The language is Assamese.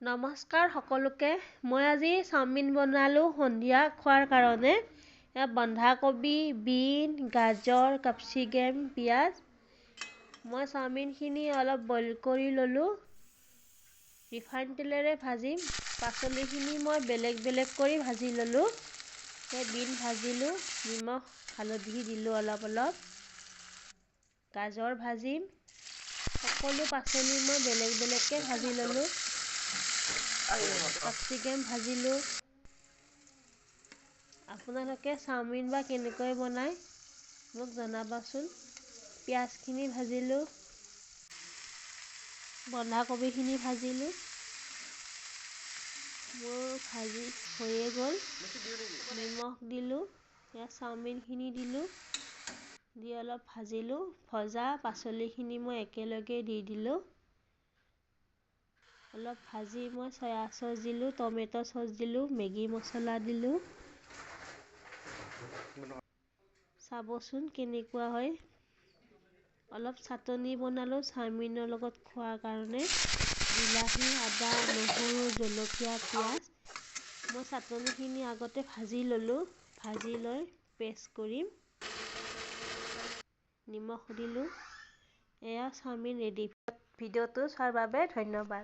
নমস্কাৰ সকলোকে। মই আজি চাওমিন বনালোঁ সন্ধিয়া খোৱাৰ কাৰণে। বন্ধাকবি, বিন, গাজৰ, কেপচিকাম, পিঁয়াজ। মই চাওমিনখিনি অলপ বইল কৰি ল'লোঁ। ৰিফাইন তেলেৰে ভাজিম। পাচলিখিনি মই বেলেগ বেলেগ কৰি ভাজি ল'লোঁ। বিন ভাজিলোঁ, নিমখ হালধি দিলোঁ অলপ। গাজৰ ভাজিম। সকলো পাচলি মই বেলেগ বেলেগকৈ ভাজি ল'লোঁ। কেপচিকাম ভাজিলোঁ। আপোনালোকে চাওমিন বা কেনেকৈ বনায় মোক জনাবচোন। পিঁয়াজখিনি ভাজিলোঁ, বন্ধাকবিখিনি ভাজিলোঁ। মোৰ ভাজি হৈয়ে গ'ল। নিমখ দিলোঁ, চাওমিনখিনি দিলোঁ, দি অলপ ভাজিলোঁ। ভজা পাচলিখিনি মই একেলগে দি দিলোঁ। অলপ ভাজি মই চয়া চচ দিলোঁ, টমেট' চচ দিলোঁ, মেগী মছলা দিলোঁ। চাবচোন কেনেকুৱা হয়। অলপ চাটনি বনালোঁ চাওমিনৰ লগত খোৱাৰ কাৰণে। বিলাহী, আদা, নহৰু, জলকীয়া, পিঁয়াজ। মই চাটনিখিনি আগতে ভাজি ল'লোঁ। ভাজি লৈ পেষ্ট কৰিম। নিমখ দিলোঁ। এয়া চাওমিন ৰেডি। ভিডিঅ'টো চোৱাৰ বাবে ধন্যবাদ।